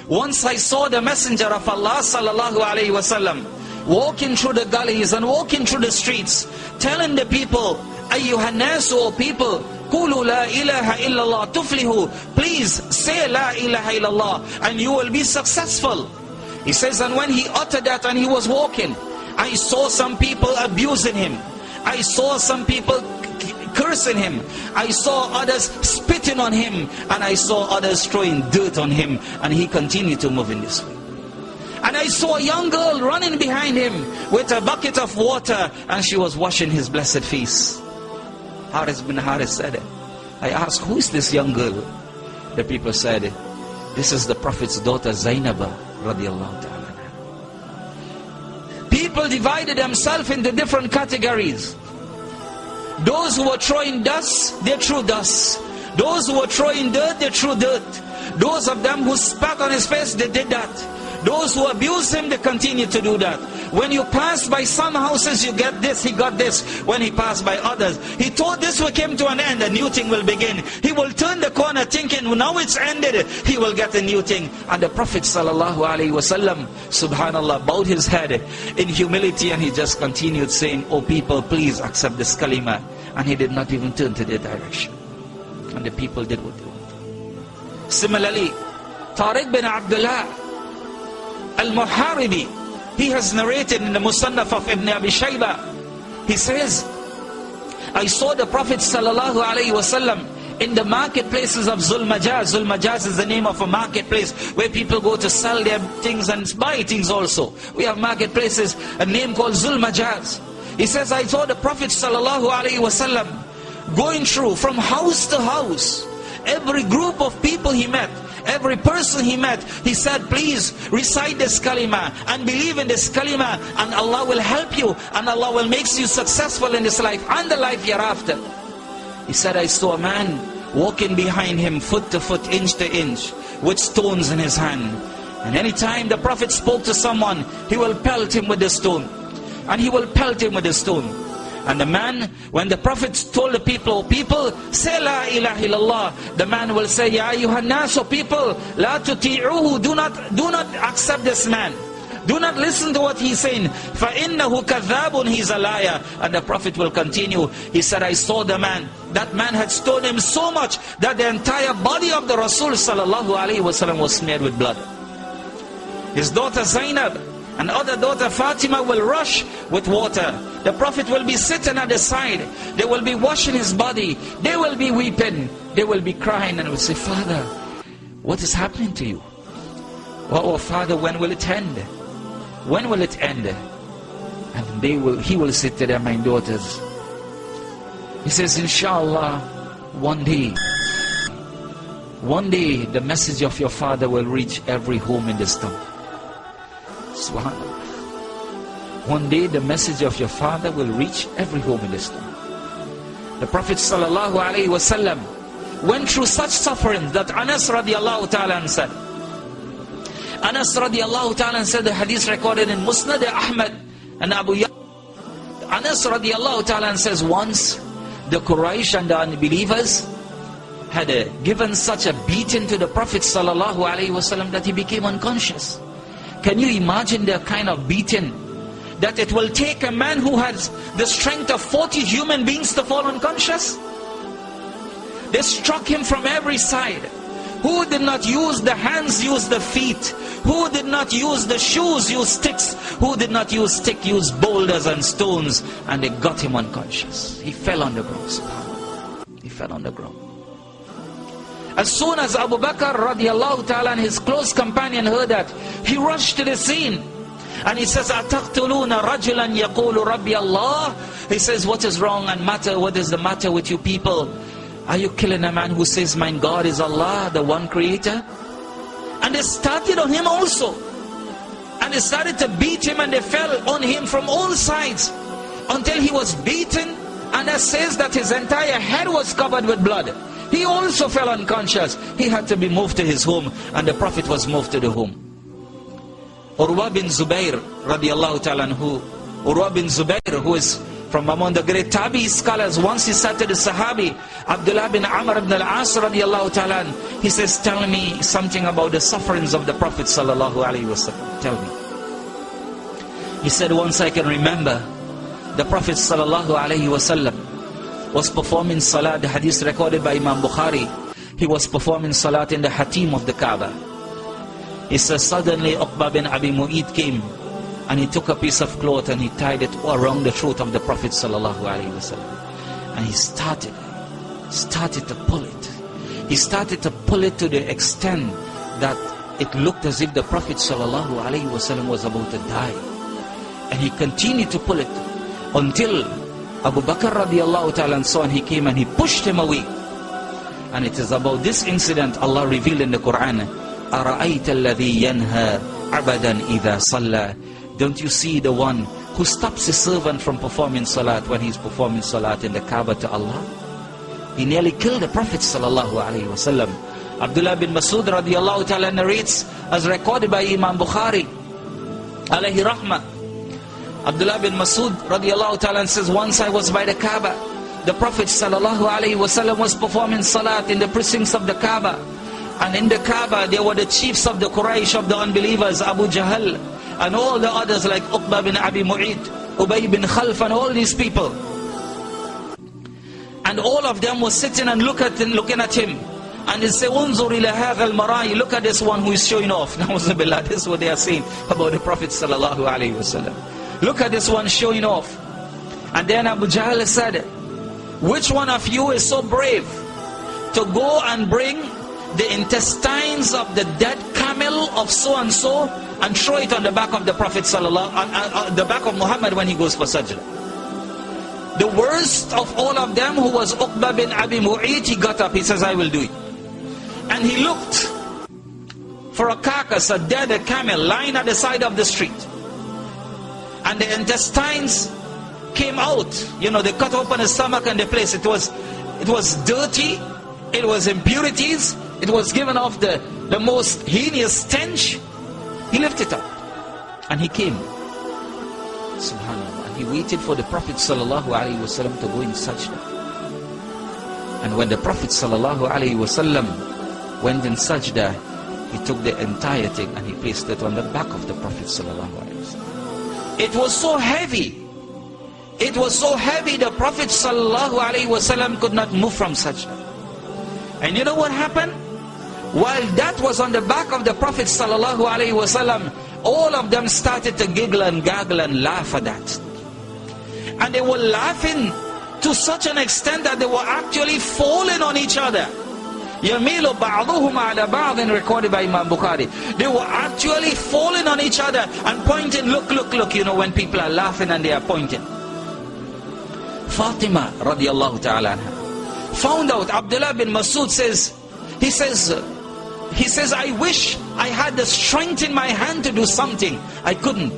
Once I saw the Messenger of Allah sallallahu alaihi wasallam walking through the gullies and walking through the streets, telling the people, Ayyuhan nasu, O people, Qulu la ilaha illallah tuflihu. Please say la ilaha illallah and you will be successful. He says, and when he uttered that and he was walking, I saw some people abusing him. I saw some people cursing him. I saw others spitting on him. And I saw others throwing dirt on him. And he continued to move in this way. And I saw a young girl running behind him with a bucket of water, and she was washing his blessed face. Haris bin Haris said, I asked, who is this young girl? The people said, this is the Prophet's daughter Zainab radiallahu ta'ala. People divided themselves into different categories. Those who were throwing dust, they threw dust. Those who were throwing dirt, they threw dirt. Those of them who spat on his face, they did that. Those who abused him, they continued to do that. When you pass by some houses, you get this, he got this. When he passed by others, he thought this will come to an end, a new thing will begin. He will turn the corner thinking, now it's ended, he will get a new thing. And the Prophet sallallahu alaihi wasallam, subhanallah, bowed his head in humility, and he just continued saying, oh people, please accept this kalima. And he did not even turn to their direction. And the people did what they wanted. Similarly, Tariq bin Abdullah Al-Muharibi, he has narrated in the Musannaf of Ibn Abi Shayba. He says, I saw the Prophet sallallahu alaihi wasallam in the marketplaces of Zulmajaz. Zulmajaz is the name of a marketplace where people go to sell their things and buy things also. We have marketplaces, a name called Zulmajaz. He says, I saw the Prophet sallallahu alaihi wasallam going through from house to house. Every group of people he met, every person he met, he said, please recite this kalima and believe in this kalima, and Allah will help you, and Allah will make you successful in this life and the life hereafter. He said, I saw a man walking behind him foot to foot, inch to inch, with stones in his hand. And anytime the Prophet spoke to someone, he will pelt him with the stone. And he will pelt him with the stone. And the man, when the Prophet told the people, say la ilaha illallah, the man will say, Ya ayyuhan nas, O people, la tuti'uhu, do not accept this man. Do not listen to what he's saying. فَإِنَّهُ كَذَّابٌ, he's a liar. And the Prophet will continue. He said, I saw the man. That man had stoned him so much that the entire body of the Rasul sallallahu alaihi wasallam was smeared with blood. His daughter Zainab and other daughter Fatima will rush with water. The Prophet will be sitting at the side. They will be washing his body. They will be weeping. They will be crying and will say, Father, what is happening to you? Oh Father, when will it end? When will it end? And he will say to them, my daughters, he says, Inshallah, one day the message of your father will reach every home in this town. Subhanallah. One day the message of your father will reach every home in this town. The Prophet sallallahu alaihi wasallam went through such suffering that Anas radiallahu ta'ala said. Anas radiallahu ta'ala said, the hadith recorded in Musnad Ahmad and Abu Ya'la. Anas radiallahu ta'ala says, once the Quraysh and the unbelievers had given such a beating to the Prophet sallallahu alaihi wasallam that he became unconscious. Can you imagine the kind of beating that it will take a man who has the strength of 40 human beings to fall unconscious? They struck him from every side. Who did not use the hands, use the feet. Who did not use the shoes, use sticks. Who did not use stick, use boulders and stones. And they got him unconscious. He fell on the ground. He fell on the ground. As soon as Abu Bakr radiallahu ta'ala and his close companion heard that, he rushed to the scene. And he says, أَتَقْتُلُونَ رَجُلًا يَقُولُ رَبِّيَ اللَّهِ. He says, what is wrong and matter? What is the matter with you people? Are you killing a man who says, my God is Allah, the one creator? And they started on him also. And they started to beat him, and they fell on him from all sides until he was beaten. And it says that his entire head was covered with blood. He also fell unconscious. He had to be moved to his home, and the Prophet was moved to the home. Urwa bin Zubayr radiallahu ta'ala anhu, Urwa bin Zubayr, who is From among the great Tabi scholars, once he said to the Sahabi, Abdullah bin Amr ibn al-As radiallahu ta'ala, he says, tell me something about the sufferings of the Prophet sallallahu alaihi wasallam. Tell me. He said, once I can remember, the Prophet sallallahu alaihi wasallam was performing salat, the hadith recorded by Imam Bukhari. He was performing salat in the Hatim of the Kaaba. He says, suddenly Uqba bin Abi Mu'id came, and he took a piece of cloth and he tied it around the throat of the Prophet sallallahu alaihi wasallam. And he started to pull it. He started to pull it to the extent that it looked as if the Prophet sallallahu alaihi wasallam was about to die. And he continued to pull it until Abu Bakr radiallahu ta'ala and so on, he came and he pushed him away. And it is about this incident Allah revealed in the Quran, أَرَأَيْتَ الَّذِي يَنْهَى عَبَدًا إِذَا صَلَّى. Don't you see the one who stops his servant from performing salat when he's performing salat in the Kaaba to Allah? He nearly killed the Prophet sallallahu alaihi wasallam. Abdullah bin Masud radiallahu ta'ala narrates, as recorded by Imam Bukhari alayhi rahmah. Abdullah bin Masud radiallahu ta'ala says, once I was by the Kaaba. The Prophet sallallahu alaihi wasallam was performing salat in the precincts of the Kaaba. And in the Kaaba there were the chiefs of the Quraysh, of the unbelievers, Abu Jahl, and all the others like Uqba bin Abi Mu'id, Ubay bin Khalf, and all these people. And all of them were sitting and looking at him. And they say, Unzur ila hadha al-mara'i, look at this one who is showing off. Na'uzubillah, this is what they are saying about the Prophet sallallahu alaihi wasallam. Look at this one showing off. And then Abu Jahl said, which one of you is so brave to go and bring the intestines of the dead camel of so and so and throw it on the back of the Prophet sallallahu the back of Muhammad when he goes for sajda? The worst of all of them, who was Uqba bin Abi Mu'id, he got up, he says, I will do it. And he looked for a carcass, a dead camel lying at the side of the street. And the intestines came out. You know, they cut open the stomach and the place. It was dirty. It was impurities. It was given off the most heinous stench. He lifted it up. And he came. Subhanallah. And he waited for the Prophet sallallahu alaihi wasallam to go in sajda. And when the Prophet sallallahu alaihi wasallam went in sajda, he took the entire thing and he placed it on the back of the Prophet sallallahu alaihi wasallam. It was so heavy. It was so heavy, the Prophet sallallahu alaihi wasallam could not move from sajda. And you know what happened? While that was on the back of the Prophet sallallahu alaihi wasallam, all of them started to giggle and gaggle and laugh at that. And they were laughing to such an extent that they were actually falling on each other. يَمِيلُ بَعْضُهُمْ عَلَى بَعْضٍ, recorded by Imam Bukhari. They were actually falling on each other and pointing, look, look, look, you know, when people are laughing and they are pointing. Fatima radiallahu ta'ala found out. Abdullah bin Masud says, he says, I wish I had the strength in my hand to do something. I couldn't.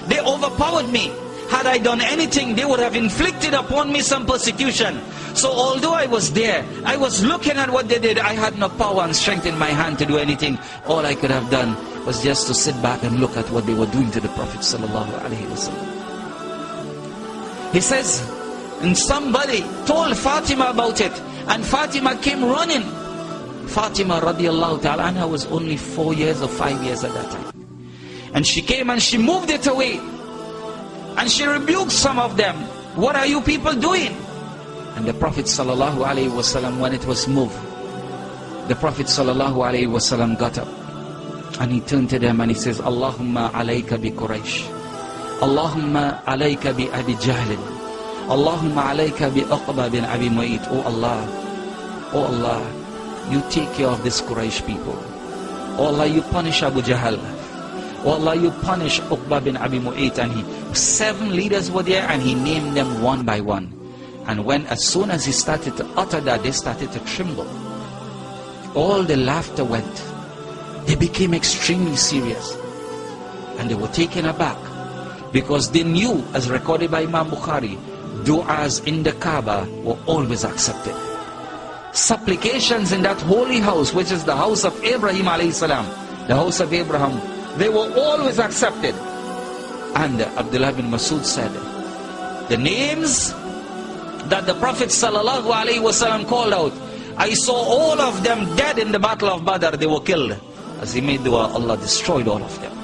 They overpowered me. Had I done anything, they would have inflicted upon me some persecution. So although I was there, I was looking at what they did, I had no power and strength in my hand to do anything. All I could have done was just to sit back and look at what they were doing to the Prophet sallallahu alaihi wasallam. He says, and somebody told Fatima about it, and Fatima came running. Fatima radiallahu ta'ala anha was only 4 years or 5 years at that time. And she came and she moved it away. And she rebuked some of them. What are you people doing? And the Prophet sallallahu alaihi wasallam, when it was moved, the Prophet sallallahu alaihi wasallam got up. And he turned to them and he says, Allahumma alayka bi Quraysh. Allahumma alayka bi Abi Jahl. Allahumma alayka bi Uqba bin Abi Mu'id. Oh Allah, you take care of this Quraysh people. Oh Allah, you punish Abu Jahl. Oh Allah, you punish Uqba bin Abi Mu'id. And 7 leaders were there and he named them one by one. And as soon as he started to utter that, they started to tremble. All the laughter went. They became extremely serious. And they were taken aback. Because they knew, as recorded by Imam Bukhari, du'as in the Kaaba were always accepted. Supplications in that holy house, which is the house of Abraham alayhi salam, the house of Abraham, they were always accepted. And Abdullah bin Masud said, The names that the Prophet ﷺ called out, I saw all of them dead in the battle of Badr. They were killed. As he made dua, Allah destroyed all of them.